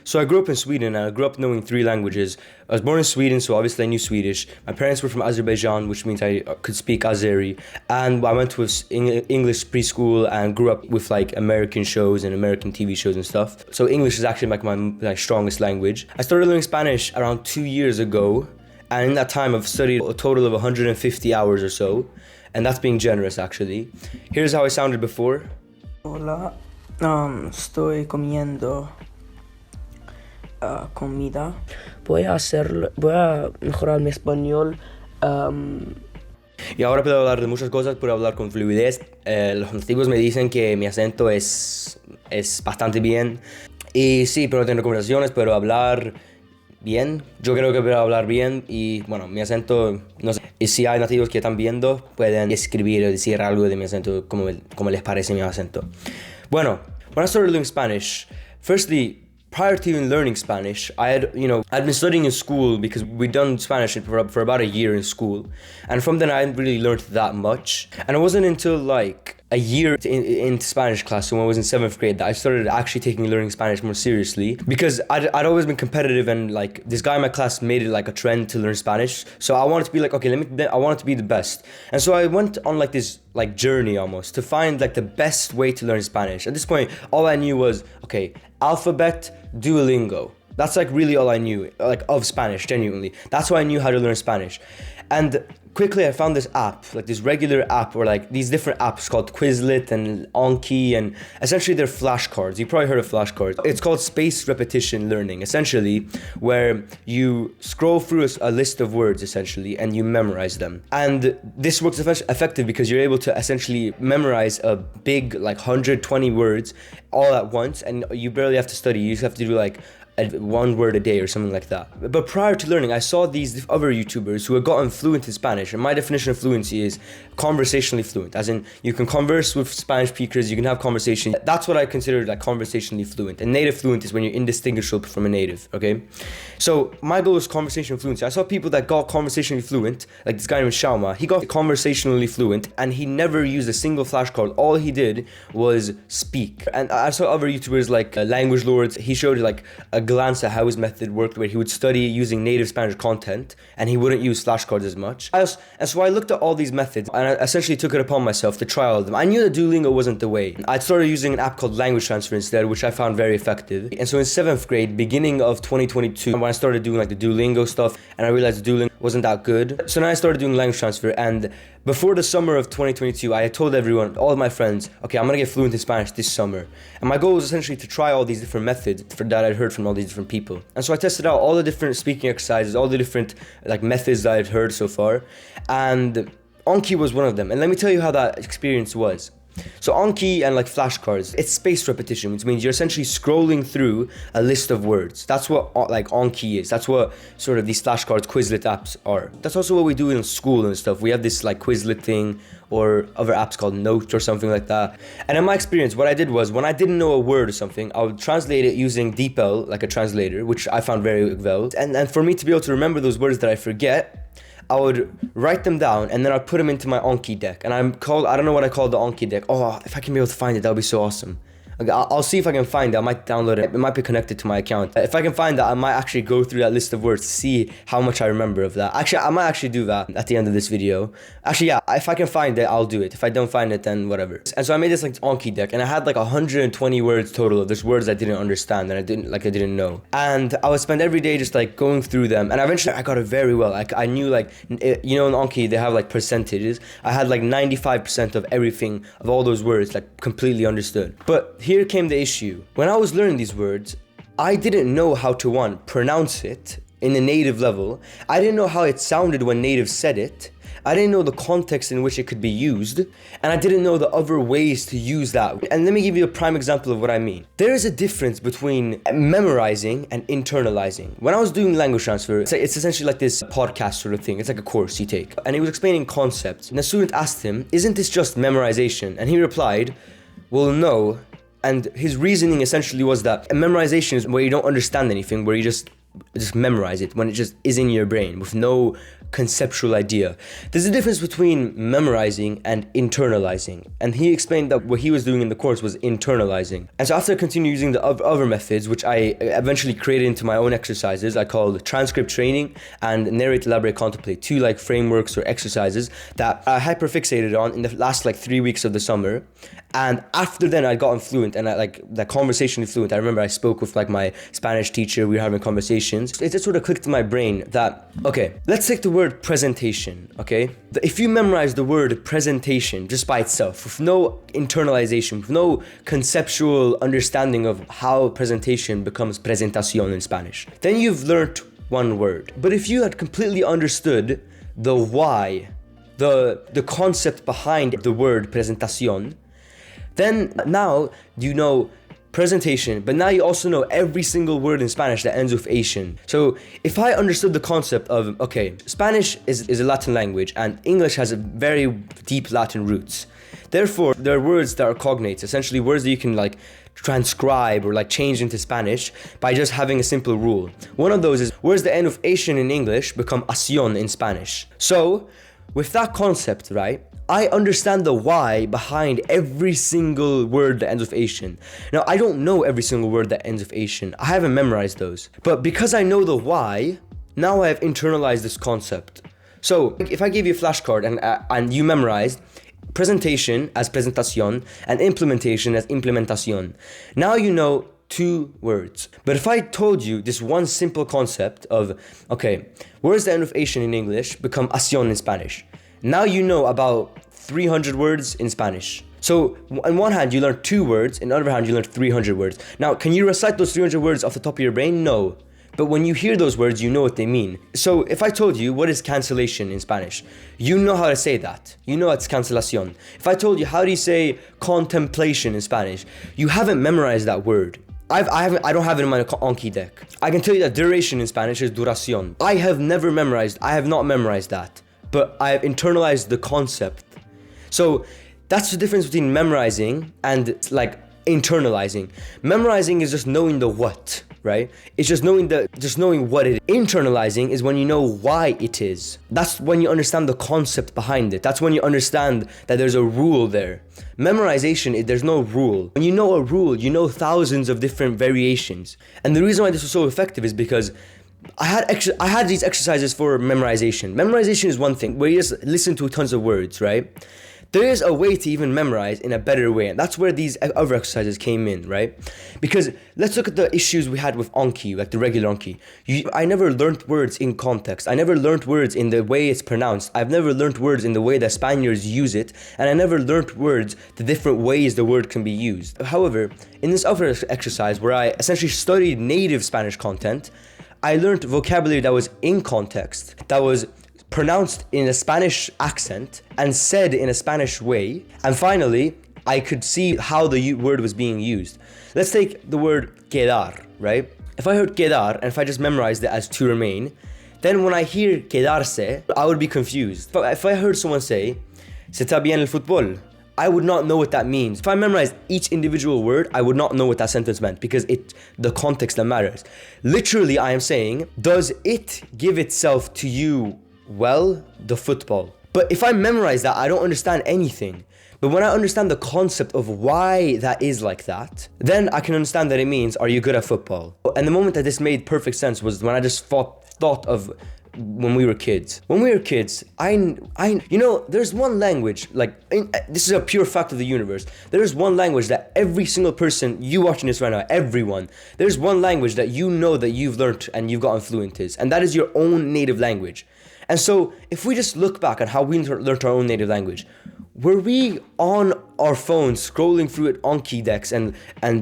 So I grew up in Sweden, and I grew up knowing 3 languages. I was born in Sweden, so obviously I knew Swedish. My parents were from Azerbaijan, which means I could speak Azeri. And I went to English preschool and grew up with like American shows and American TV shows and stuff. So English is actually like my strongest language. I started learning Spanish around 2 years ago. And in that time, I've studied a total of 150 hours or so. And that's being generous, actually. Here's how I sounded before. Hola, estoy comiendo comida. Voy a mejorar mi español. Y ahora puedo hablar de muchas cosas, puedo hablar con fluidez. Los nativos me dicen que mi acento es bastante bien. Y sí, puedo tener conversaciones, puedo hablar bien. Yo creo que puedo hablar bien y bueno, mi acento, no sé. Y si hay nativos que están viendo, pueden escribir o decir algo de mi acento, como les parece mi acento. Bueno, when I started learning Spanish, firstly, prior to even learning Spanish, I'd been studying in school because we'd done Spanish for about a year in school. And from then I hadn't really learned that much. And it wasn't until like a year into Spanish class, so when I was in 7th grade, that I started actually learning Spanish more seriously. Because I'd always been competitive, and like this guy in my class made it like a trend to learn Spanish. So I wanted to be like, okay, I wanted to be the best. And so I went on like this like journey almost to find like the best way to learn Spanish. At this point, all I knew was, okay, alphabet, Duolingo. That's like really all I knew, like of Spanish, genuinely. That's why I knew how to learn Spanish. And quickly I found this app, like this regular app, or like these different apps called Quizlet and Anki, and essentially they're flashcards. You've probably heard of flashcards. It's called spaced repetition learning, essentially, where you scroll through a list of words, essentially, and you memorize them. And this works effective because you're able to essentially memorize a big, like 120 words all at once, and you barely have to study. You just have to do like 1 word a day or something like that. But prior to learning, I saw these other YouTubers who had gotten fluent in Spanish, and my definition of fluency is conversationally fluent, as in you can converse with Spanish speakers, you can have conversation. That's what I consider like conversationally fluent. And native fluent is when you're indistinguishable from a native, okay? So my goal is conversational fluency. I saw people that got conversationally fluent, like this guy named Shauma. He got conversationally fluent, and he never used a single flashcard. All he did was speak. And I saw other YouTubers like Language Lords. He showed like a glance at how his method worked, where he would study using native Spanish content and he wouldn't use flashcards as much. And so I looked at all these methods and I essentially took it upon myself to try all of them. I knew that Duolingo wasn't the way. I started using an app called Language Transfer instead, which I found very effective. And so in 7th grade, beginning of 2022, when I started doing like the Duolingo stuff, and I realized Duolingo wasn't that good. So then I started doing Language Transfer, and before the summer of 2022, I had told everyone, all of my friends, okay, I'm gonna get fluent in Spanish this summer. And my goal was essentially to try all these different methods that I'd heard from all these different people. And so I tested out all the different speaking exercises, all the different like methods that I'd heard so far. And Anki was one of them. And let me tell you how that experience was. So Anki and like flashcards, it's spaced repetition, which means you're essentially scrolling through a list of words. That's what like Anki is. That's what sort of these flashcards, Quizlet apps are. That's also what we do in school and stuff. We have this like Quizlet thing, or other apps called Note or something like that. And in my experience, what I did was, when I didn't know a word or something, I would translate it using DeepL, like a translator, which I found very well. And for me to be able to remember those words that I forget, I would write them down and then I'd put them into my Anki deck. And I don't know what I call the Anki deck. Oh, if I can be able to find it, that would be so awesome. Okay, I'll see if I can find it. I might download it. It might be connected to my account. If I can find that, I might actually go through that list of words to see how much I remember of that. Actually, I might actually do that at the end of this video. Actually, yeah, if I can find it, I'll do it. If I don't find it, then whatever. And so I made this like Anki deck, and I had like 120 words total of those words I didn't understand and I didn't know. And I would spend every day just like going through them, and eventually I got it very well. Like I knew, like, you know, in Anki they have like percentages. I had like 95% of everything, of all those words, like completely understood. But here came the issue. When I was learning these words, I didn't know how to pronounce it in a native level. I didn't know how it sounded when natives said it. I didn't know the context in which it could be used, and I didn't know the other ways to use that. And let me give you a prime example of what I mean. There is a difference between memorizing and internalizing. When I was doing language transfer, it's essentially like this podcast sort of thing. It's like a course you take. And he was explaining concepts. And the student asked him, "Isn't this just memorization?" And he replied, "Well, no." And his reasoning essentially was that memorization is where you don't understand anything, where you just just memorize it when it just is in your brain with no conceptual idea. There's a difference between memorizing and internalizing, and he explained that what he was doing in the course was internalizing. And so after I continued using the other methods, which I eventually created into my own exercises, I called transcript training and narrate, elaborate, contemplate, two like frameworks or exercises that I hyperfixated on in the last like 3 weeks of the summer. And after then I'd gotten fluent, and the conversationally fluent. I remember I spoke with like my Spanish teacher, we were having conversations. It just sort of clicked in my brain that, okay, let's take the word presentation, okay? If you memorize the word presentation just by itself, with no internalization, with no conceptual understanding of how presentation becomes presentación in Spanish, then you've learned one word. But if you had completely understood the why, the concept behind the word presentación, then now you know presentation, but now you also know every single word in Spanish that ends with ation. So if I understood the concept of, okay, Spanish is a Latin language and English has a very deep Latin roots. Therefore, there are words that are cognates, essentially words that you can like transcribe or like change into Spanish by just having a simple rule. One of those is words that end with ation in English become acción in Spanish. So with that concept, right, I understand the why behind every single word that ends with ation. Now, I don't know every single word that ends with ation. I haven't memorized those. But because I know the why, now I have internalized this concept. So if I gave you a flashcard and you memorized presentation as presentación and implementation as implementación, now you know 2 words. But if I told you this one simple concept of, okay, words that end with ation in English become acción in Spanish, now you know about 300 words in Spanish. So on one hand, you learn 2 words, on the other hand, you learn 300 words. Now, can you recite those 300 words off the top of your brain? No. But when you hear those words, you know what they mean. So if I told you, what is cancellation in Spanish? You know how to say that. You know it's cancelación. If I told you, how do you say contemplation in Spanish? You haven't memorized that word. I don't have it in my Anki deck. I can tell you that duration in Spanish is duración. I have not memorized that. But I have internalized the concept. So that's the difference between memorizing and like internalizing. Memorizing is just knowing the what, right? It's just knowing what it is. Internalizing is when you know why it is. That's when you understand the concept behind it. That's when you understand that there's a rule there. Memorization, there's no rule. When you know a rule, you know thousands of different variations. And the reason why this was so effective is because I had these exercises for memorization. Memorization is one thing, where you just listen to tons of words, right? There is a way to even memorize in a better way, and that's where these other exercises came in, right? Because let's look at the issues we had with Anki, like the regular Anki. I never learned words in context. I never learned words in the way it's pronounced. I've never learned words in the way that Spaniards use it, and I never learned words the different ways the word can be used. However, in this other exercise where I essentially studied native Spanish content, I learned vocabulary that was in context, that was pronounced in a Spanish accent and said in a Spanish way. And finally, I could see how the word was being used. Let's take the word quedar, right? If I heard quedar and if I just memorized it as to remain, then when I hear quedarse, I would be confused. But if I heard someone say, "Se está bien el fútbol," I would not know what that means. If I memorized each individual word, I would not know what that sentence meant because the context that matters. Literally, I am saying, does it give itself to you well, the football? But if I memorize that, I don't understand anything. But when I understand the concept of why that is like that, then I can understand that it means, are you good at football? And the moment that this made perfect sense was when I just thought of when we were kids. When we were kids, there's one language, this is a pure fact of the universe. There's one language that every single person, you watching this right now, everyone, there's one language that you know that you've learned and you've gotten fluent in, and that is your own native language. And so if we just look back at how we learned our own native language, were we on our phones scrolling through Anki decks and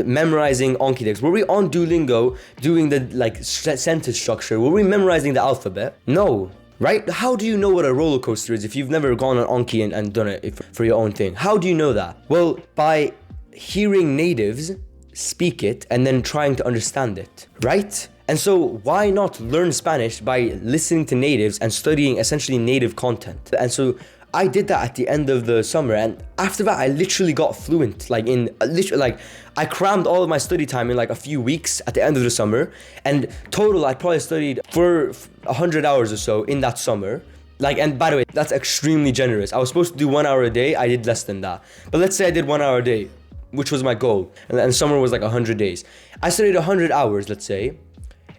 memorizing Anki decks? Were we on Duolingo doing the sentence structure? Were we memorizing the alphabet? No, right? How do you know what a roller coaster is if you've never gone on Anki and done it for your own thing? How do you know that? Well, by hearing natives speak it and then trying to understand it, right? And so why not learn Spanish by listening to natives and studying essentially native content? And so I did that at the end of the summer, and after that I literally got fluent. I crammed all of my study time in like a few weeks at the end of the summer, and total I probably studied for 100 hours or so in that summer. And by the way, that's extremely generous. I was supposed to do 1 hour a day, I did less than that. But let's say I did 1 hour a day, which was my goal, and summer was like 100 days. I studied 100 hours, let's say.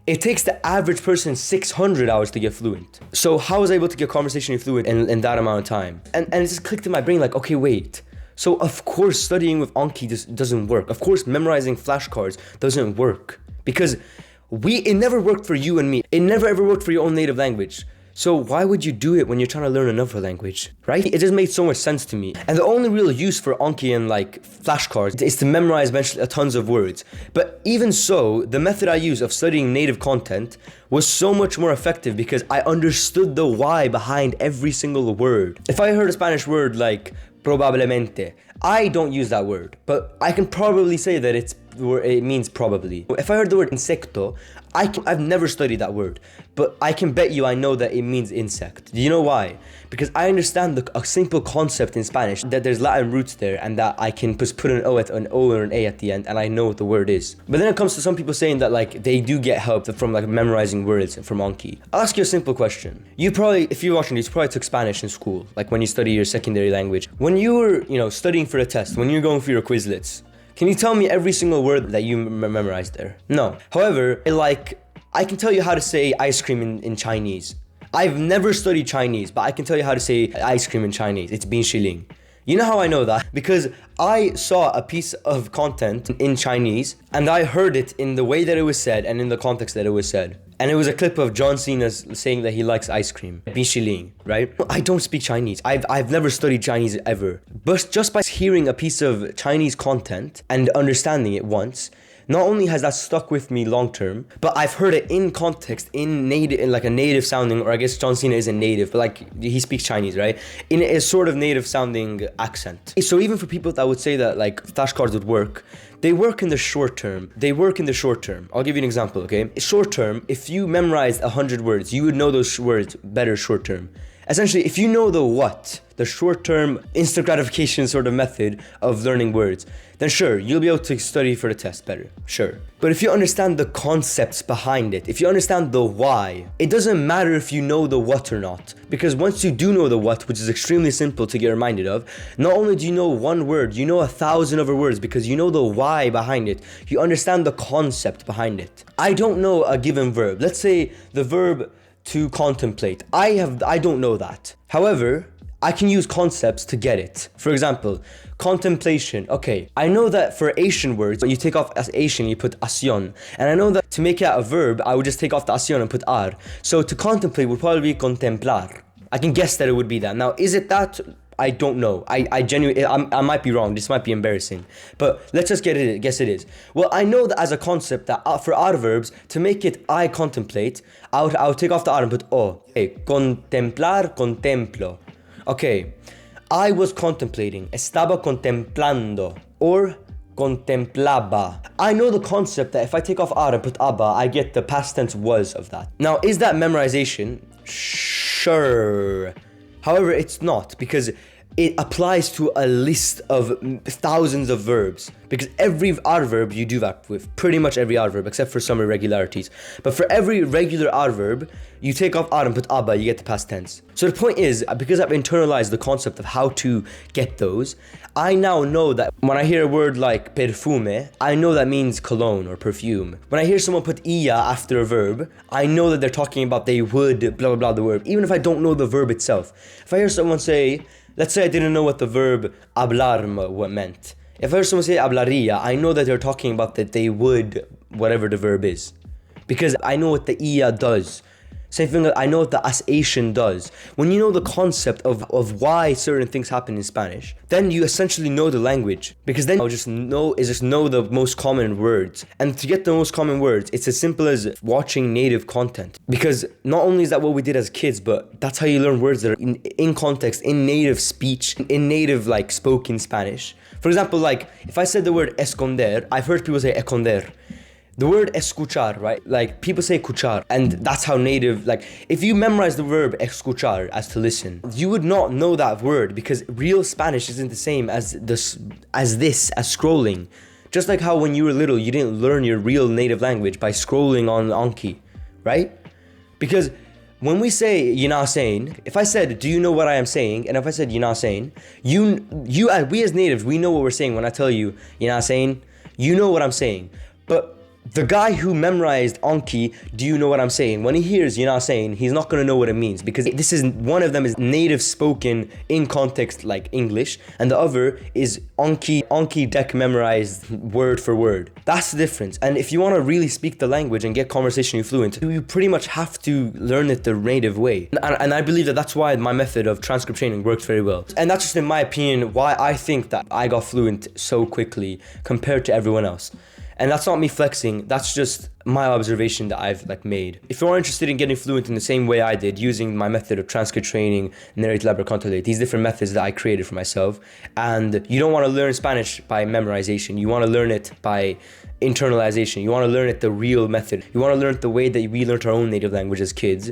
It takes the average person 600 hours to get fluent. So how was I able to get conversationally fluent in that amount of time? And it just clicked in my brain like, okay, wait. So of course studying with Anki doesn't work. Of course memorizing flashcards doesn't work. Because it never worked for you and me. It never ever worked for your own native language. So why would you do it when you're trying to learn another language, right? It just made so much sense to me. And the only real use for Anki and like flashcards is to memorize tons of words. But even so, the method I use of studying native content was so much more effective because I understood the why behind every single word. If I heard a Spanish word like probablemente, I don't use that word, but I can probably say that it means probably. If I heard the word insecto, I've never studied that word, but I can bet you I know that it means insect. Do you know why? Because I understand a simple concept in Spanish, that there's Latin roots there, and that I can just put an O or an A at the end, and I know what the word is. But then it comes to some people saying that like they do get help from like memorizing words from Anki. I'll ask you a simple question. You probably, if you're watching this, you probably took Spanish in school, like when you study your secondary language. When you were, studying for a test, when you're going for your Quizlets, can you tell me every single word that you memorized there? No. However, I can tell you how to say ice cream in Chinese. I've never studied Chinese, but I can tell you how to say ice cream in Chinese. It's bin shilling. You know how I know that? Because I saw a piece of content in Chinese, and I heard it in the way that it was said and in the context that it was said. And it was a clip of John Cena saying that he likes ice cream. Bin shilling, right? I don't speak Chinese. I've never studied Chinese ever. But just by hearing a piece of Chinese content and understanding it once, not only has that stuck with me long term, but I've heard it in context, in like a native sounding, or I guess John Cena isn't native, but like he speaks Chinese, right? In a sort of native sounding accent. So even for people that would say that like flashcards would work, they work in the short term. I'll give you an example, okay? Short term, if you memorized 100 words, you would know those words better short term. Essentially, if you know the what, the short-term instant gratification sort of method of learning words, then sure, you'll be able to study for the test better, sure. But if you understand the concepts behind it, if you understand the why, it doesn't matter if you know the what or not. Because once you do know the what, which is extremely simple to get reminded of, not only do you know one word, you know 1,000 other words because you know the why behind it. You understand the concept behind it. I don't know a given verb. Let's say the verb to contemplate. I don't know that. However, I can use concepts to get it. For example, contemplation. Okay, I know that for Asian words, you take off as Asian, you put acción. And I know that to make it a verb, I would just take off the acción and put ar. So to contemplate would probably be contemplar. I can guess that it would be that. Now, is it that? I don't know. I genuinely, I might be wrong. This might be embarrassing. But let's just guess it is. Well, I know that as a concept that for our verbs, to make it I contemplate, I would take off the R and put O. Okay, contemplar, contemplo. Okay, I was contemplating. Estaba contemplando. Or contemplaba. I know the concept that if I take off R and put aba, I get the past tense was of that. Now, is that memorization? Sure. However, it's not, because it applies to a list of thousands of verbs. Because every adverb you do that with, pretty much every adverb, except for some irregularities. But for every regular adverb, you take off ar and put aba, you get the past tense. So the point is, because I've internalized the concept of how to get those, I now know that when I hear a word like perfume, I know that means cologne or perfume. When I hear someone put ia after a verb, I know that they're talking about they would blah blah blah the verb, even if I don't know the verb itself. If I hear someone say, let's say I didn't know what the verb hablar meant. If I heard someone say hablaría, I know that they're talking about that they would, whatever the verb is. Because I know what the ia does. Same thing, I know what the asation does. When you know the concept of why certain things happen in Spanish, then you essentially know the language. Because then I'll just know the most common words. And to get the most common words, it's as simple as watching native content. Because not only is that what we did as kids, but that's how you learn words that are in context, in native speech, in native like spoken Spanish. For example, like if I said the word esconder, I've heard people say esconder. The word escuchar, right? Like people say escuchar, and that's how native, like if you memorize the verb escuchar as to listen, you would not know that word because real Spanish isn't the same as as scrolling. Just like how when you were little, you didn't learn your real native language by scrolling on Anki, right? Because when we say you're not saying, if I said, do you know what I am saying? And if I said you're not saying, we as natives, we know what we're saying. When I tell you you're not saying, you know what I'm saying. But the guy who memorized Anki, do you know what I'm saying? When he hears you're not saying, he's not gonna know what it means because this is one of them is native spoken in context like English, and the other is Anki deck memorized word for word. That's the difference. And if you want to really speak the language and get conversationally fluent, you pretty much have to learn it the native way. And I believe that that's why my method of transcript training works very well. And that's just in my opinion why I think that I got fluent so quickly compared to everyone else. And that's not me flexing, that's just my observation that I've made. If you're interested in getting fluent in the same way I did, using my method of transcript training, narrate, elaborate, contemplate, these different methods that I created for myself, and you don't want to learn Spanish by memorization, you want to learn it by internalization, you want to learn it the real method, you want to learn it the way that we learned our own native language as kids.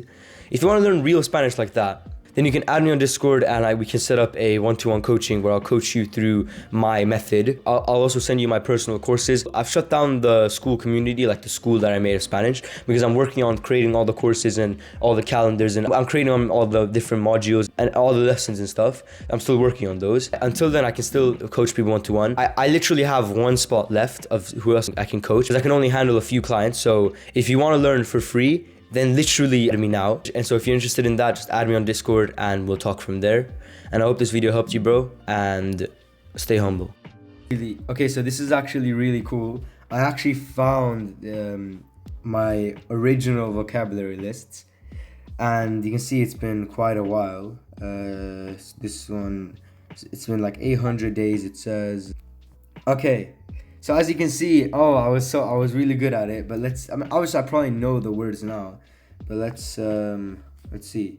If you want to learn real Spanish like that, then you can add me on Discord and we can set up a one-to-one coaching where I'll coach you through my method. I'll also send you my personal courses. I've shut down the school community, like the school that I made of Spanish, because I'm working on creating all the courses and all the calendars, and I'm creating on all the different modules and all the lessons and stuff. I'm still working on those. Until then, I can still coach people one-to-one. I literally have one spot left of who else I can coach, because I can only handle a few clients. So if you want to learn for free, then literally add me now. And so if you're interested in that, just add me on Discord and we'll talk from there. And I hope this video helped you, bro, and stay humble. Okay, so this is actually really cool. I actually found my original vocabulary lists, and you can see it's been quite a while. This one, it's been like 800 days, it says. Okay. So as you can see, I was really good at it, but obviously I probably know the words now, but let's see.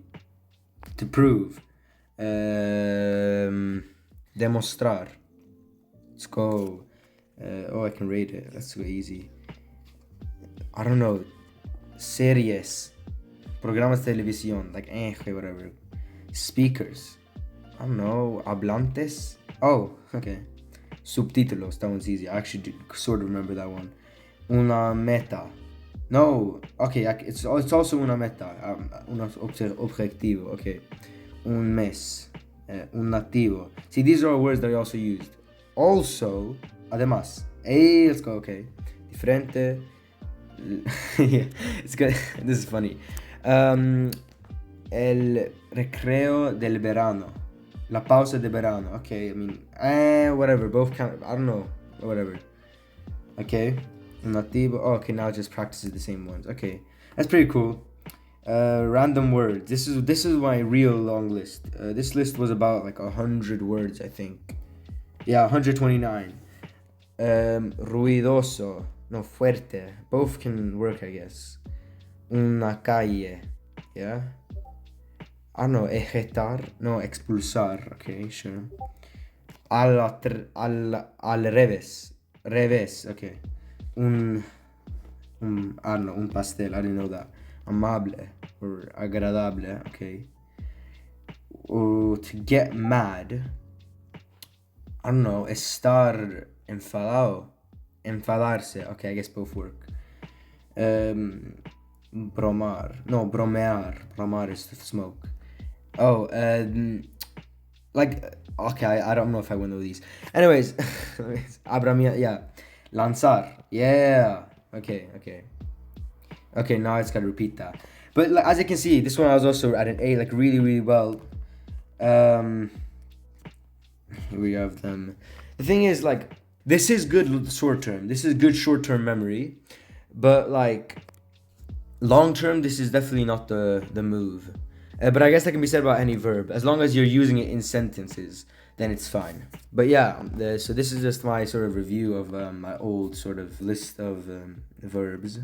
To prove. Demostrar. Let's go. I can rate it. Let's go easy. I don't know. Series. Programas de televisión. Like, whatever. Speakers. I don't know. Hablantes. Oh, okay. Subtítulos, that one's easy. I actually sort of remember that one. Una meta. No, okay, it's also una meta. Un objetivo, okay. Un mes. Un nativo. See, these are all words that I also used. Also, además. Hey, let's go, okay. Diferente. Yeah, it's good. This is funny. El recreo del verano. La pausa de verano. Okay, I mean, whatever. Both count. I don't know. Whatever. Okay. Nativo. Oh, okay, now it just practices the same ones. Okay, that's pretty cool. Random words. This is my real long list. This list was about like 100 words, I think. Yeah, 129. Ruidoso. No, fuerte. Both can work, I guess. Una calle. Yeah. I don't know, ejetar, no, expulsar, okay, sure. Al revés, okay. I don't know, un pastel, I didn't know that. Amable, or agradable, okay. To get mad, I don't know, estar enfadado, enfadarse, okay, I guess both work. Bromar is to smoke. Okay, I don't know if I will know these. Anyways, abramia, yeah. Lanzar, yeah. Okay, now I just gotta repeat that. But as you can see, this one I was also at an A, like really, really well. Here we have them. The thing is, like, this is good short-term. This is good short-term memory. But, like, long-term, this is definitely not the move. But I guess that can be said about any verb. As long as you're using it in sentences, then it's fine. But yeah, so this is just my sort of review of my old sort of list of verbs.